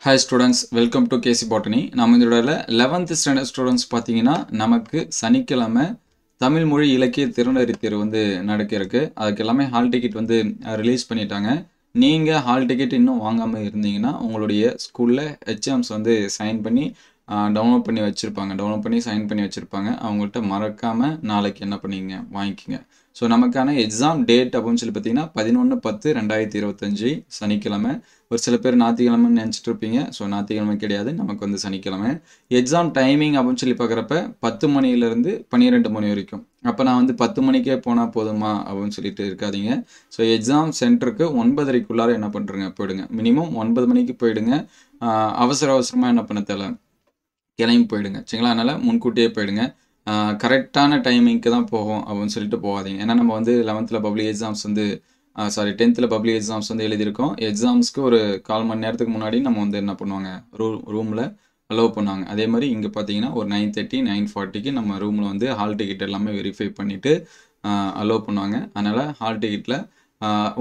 Hi students, welcome to KC Botany. நம்ம இதோட 11th standard students பார்த்தீங்கன்னா நமக்கு சனிக்கிழமை தமிழ் மொழி இலக்கிய திறனறி தேர்வு வந்து நடக்க இருக்கு. அதுக்கு எல்லாமே ஹால் டிக்கெட் வந்து ரிலீஸ் பண்ணிட்டாங்க. நீங்க ஹால் டிக்கெட் இன்னும் வாங்காம இருந்தீங்கன்னா உங்களுடைய ஸ்கூல்ல HMs வந்து சைன் பண்ணி டவுன்லோட் பண்ணி வச்சிருப்பாங்க. டவுன்லோட் பண்ணி சைன் பண்ணி வச்சிருப்பாங்க. அவங்கள்ட்ட மறக்காம நாளைக்கு என்ன பண்ணீங்க வாங்கிக்கங்க. ஸோ நமக்கான எக்ஸாம் டேட் அப்படின்னு சொல்லி பார்த்தீங்கன்னா 11/10/2025 சனிக்கிழமை. ஒரு சில பேர் ஞாயிற்றுக்கிழமைன்னு நினச்சிட்டு இருப்பீங்க. ஸோ ஞாயிற்றுக்கிழமை கிடையாது, நமக்கு வந்து சனிக்கிழமை. எக்ஸாம் டைமிங் அப்படின்னு சொல்லி பார்க்குறப்ப 10 மணிலேருந்து 12 மணி வரைக்கும். அப்போ நான் வந்து 10 மணிக்கே போனால் போதுமா அப்படின்னு சொல்லிட்டு இருக்காதீங்க. ஸோ எக்ஸாம் சென்டருக்கு 9:30க்குள்ளார என்ன பண்ணுறங்க போயிடுங்க. மினிமம் 9 மணிக்கு போயிடுங்க. அவசர அவசரமாக என்ன பண்ண தேவை, கிளம்பி போயிடுங்க. சரிங்களா? அதனால் முன்கூட்டியே போயிடுங்க. கரெக்டான டைமிங்க்கு தான் போகும் அப்படின்னு சொல்லிட்டு போகாதீங்க. ஏன்னா நம்ம வந்து 11th பப்ளிக் எக்ஸாம்ஸ் வந்து 10th பப்ளிக் எக்ஸாம்ஸ் வந்து எழுதியிருக்கோம். எக்ஸாம்ஸ்க்கு ஒரு 1/4 மணி நேரத்துக்கு முன்னாடி நம்ம வந்து என்ன பண்ணுவாங்க, ரூமில் அலோவ் பண்ணுவாங்க. அதே மாதிரி இங்கே பார்த்தீங்கன்னா ஒரு 9:30 9:40க்கு நம்ம ரூமில் வந்து ஹால் டிக்கெட் எல்லாமே வெரிஃபை பண்ணிவிட்டு அலோவ் பண்ணுவாங்க. அதனால் ஹால் டிக்கெட்டில்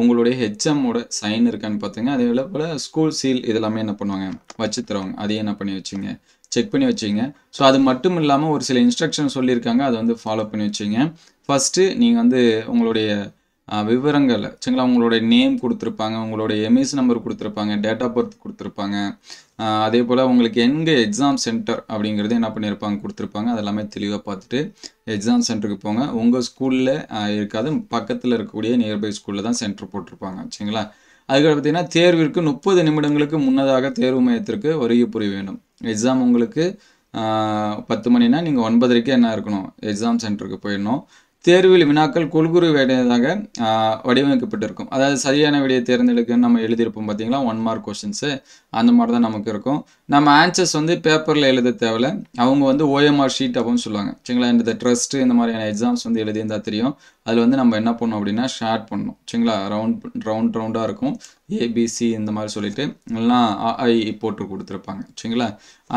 உங்களுடைய ஹெச்எம்மோட சைன் இருக்கான்னு பார்த்துங்க. அதே போல் ஸ்கூல் சீல் இதெல்லாமே என்ன பண்ணுவாங்க, வச்சு தருவாங்க. அதையும் என்ன பண்ணி வச்சுங்க, செக் பண்ணி வச்சுங்க. ஸோ அது மட்டும் இல்லாமல் ஒரு சில இன்ஸ்ட்ரக்ஷன் சொல்லியிருக்காங்க, அதை வந்து ஃபாலோ பண்ணி வச்சுங்க. ஃபஸ்ட்டு நீங்கள் வந்து உங்களுடைய விவரங்கள் சரிங்களா, உங்களுடைய நேம் கொடுத்துருப்பாங்க, உங்களுடைய எம்இசி நம்பர் கொடுத்துருப்பாங்க, டேட் ஆஃப் பர்த் கொடுத்துருப்பாங்க. அதே போல் உங்களுக்கு எங்கே எக்ஸாம் சென்டர் அப்படிங்கிறது என்ன பண்ணியிருப்பாங்க கொடுத்துருப்பாங்க. அதெல்லாமே தெளிவாக பார்த்துட்டு எக்ஸாம் சென்டருக்கு போங்க. உங்கள் ஸ்கூலில் இருக்காது, பக்கத்தில் இருக்கக்கூடிய நியர்பை ஸ்கூலில் தான் சென்டர் போட்டிருப்பாங்க. சரிங்களா? அதுக்கு பார்த்தீங்கன்னா தேர்விற்கு 30 நிமிடங்களுக்கு முன்னதாக தேர்வு மையத்திற்கு வருகை புரிய வேண்டும். எக்ஸாம் உங்களுக்கு 10 மணினா நீங்கள் 9:30க்கு என்ன இருக்கணும், எக்ஸாம் சென்டருக்கு போயிடணும். தேர்வில் வினாக்கள் குழுகுறு வேண்டியதாக வடிவமைக்கப்பட்டிருக்கும். அதாவது சரியான விடையை தேர்ந்தெடுக்க நம்ம எழுதியிருப்போம் பார்த்தீங்களா, 1 மார்க் கொஷின்ஸு. அந்த மாதிரி தான் நமக்கு இருக்கும். நம்ம ஆன்சர்ஸ் வந்து பேப்பரில் எழுத தேவையில்ல. அவங்க வந்து OMR ஷீட் அப்படின்னு சொல்லுவாங்க. சரிங்களா? இந்த ட்ரஸ்ட்டு இந்த மாதிரியான எக்ஸாம்ஸ் வந்து எழுதியிருந்தால் தெரியும். அதில் வந்து நம்ம என்ன பண்ணணும் அப்படின்னா ஷேர் பண்ணணும். சரிங்களா? ரவுண்டாக இருக்கும். ABC இந்த மாதிரி சொல்லிட்டு எல்லாம் AI போட்டு கொடுத்துருப்பாங்க. சரிங்களா?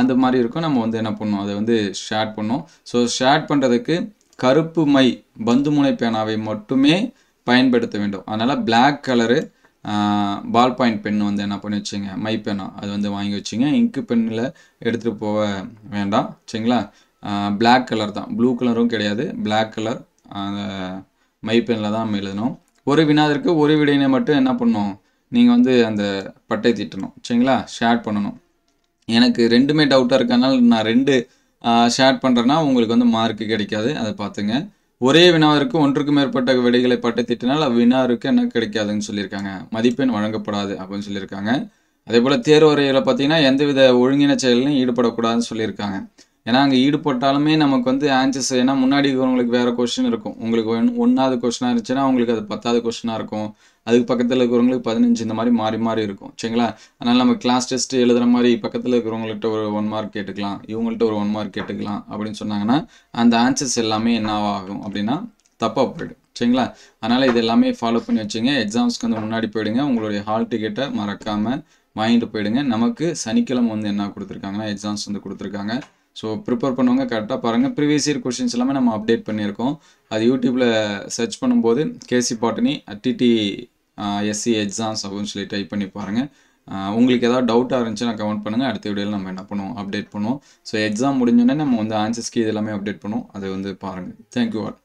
அந்த மாதிரி இருக்கும். நம்ம வந்து என்ன பண்ணணும், அதை வந்து ஷேர் பண்ணணும். ஸோ ஷேர் பண்ணுறதுக்கு கருப்பு மை பந்து முனை பேனாவை மட்டுமே பயன்படுத்த வேண்டும். அதனால் black colour ball point pen வந்து என்ன பண்ணி வச்சுங்க, மை பேனா அது வந்து வாங்கி வச்சுங்க. இங்கு பெண்ணில் எடுத்துகிட்டு போக வேண்டாம். சரிங்களா? பிளாக் கலர் தான், ப்ளூ கலரும் கிடையாது, பிளாக் கலர் மை பெனில் தான் நம்ம எழுதணும். ஒரு வினாவிற்கு ஒரு விடையினை மட்டும் என்ன பண்ணணும், நீங்கள் வந்து அந்த பட்டை தீட்டணும். சரிங்களா? ஷேர் பண்ணணும். எனக்கு ரெண்டுமே டவுட்டாக இருக்கனால நான் 2 ஷேர் பண்ணுறேன்னா உங்களுக்கு வந்து மார்க்கு கிடைக்காது, அதை பார்த்துங்க. ஒரே வினாவிற்கு ஒன்றுக்கு மேற்பட்ட விடைகளை பட்டை திட்டினால் வினாவிற்கு என்ன கிடைக்காதுன்னு சொல்லியிருக்காங்க, மதிப்பெண் வழங்கப்படாது அப்படின்னு சொல்லியிருக்காங்க. அதே போல் தேர்வறையில் பார்த்தீங்கன்னா எந்தவித ஒழுங்கின செயலிலும் ஈடுபடக்கூடாதுன்னு சொல்லியிருக்காங்க. ஏன்னா அங்கே ஈடுபட்டாலுமே நமக்கு வந்து ஆன்சர்ஸ், ஏன்னா முன்னாடி இருக்கிறவங்களுக்கு வேறு கொஸ்டின் இருக்கும். உங்களுக்கு 1வது கொஸ்டினாக இருந்துச்சுன்னா அவங்களுக்கு அது 10வது கொஸ்டினாக இருக்கும். அதுக்கு பக்கத்தில் இருக்கிறவங்களுக்கு 15 இந்த மாதிரி மாறி மாறி இருக்கும். சரிங்களா? அதனால் நம்ம கிளாஸ் டெஸ்ட் எழுதுகிற மாதிரி பக்கத்தில் இருக்கிறவங்கள்ட்ட ஒரு 1 மார்க் கேட்டுக்கலாம், இவங்கள்ட்ட ஒரு 1 மார்க் கேட்டுக்கலாம் அப்படின்னு சொன்னாங்கன்னா அந்த ஆன்சர்ஸ் எல்லாமே என்ன ஆகும் அப்படின்னா தப்பாக போயிடும். சரிங்களா? அதனால் இது எல்லாமே ஃபாலோ பண்ணி வச்சுங்க. எக்ஸாம்ஸ்க்கு வந்து முன்னாடி போயிடுங்க. உங்களுடைய ஹால் டிக்கெட்டை மறக்காமல் வாங்கிட்டு போயிடுங்க. நமக்கு சனிக்கிழமை வந்து என்ன கொடுத்துருக்காங்கன்னா எக்ஸாம்ஸ் வந்து கொடுத்துருக்காங்க. ஸோ ப்ரிப்பேர் பண்ணுவாங்க, கரெக்டாக பாருங்கள். ப்ரீவியஸ் இயர் கொஷின்ஸ் எல்லாமே நம்ம அப்டேட் பண்ணியிருக்கோம். அது யூடியூப்பில் சர்ச் பண்ணும்போது KC Botany TTSC எக்ஸாம்ஸ் அப்படின்னு சொல்லி டைப் பண்ணி பாருங்கள். உங்களுக்கு ஏதாவது டவுட்டாக இருந்துச்சுன்னா கமெண்ட் பண்ணுங்கள். அடுத்த வீடியோவில் நம்ம என்ன பண்ணுவோம், அப்டேட் பண்ணுவோம். ஸோ எக்ஸாம் முடிஞ்சோடனே நம்ம வந்து ஆன்சர்ஸ்க்கு இது எல்லாமே அப்டேட் பண்ணுவோம். அதை வந்து பாருங்கள். Thank you all.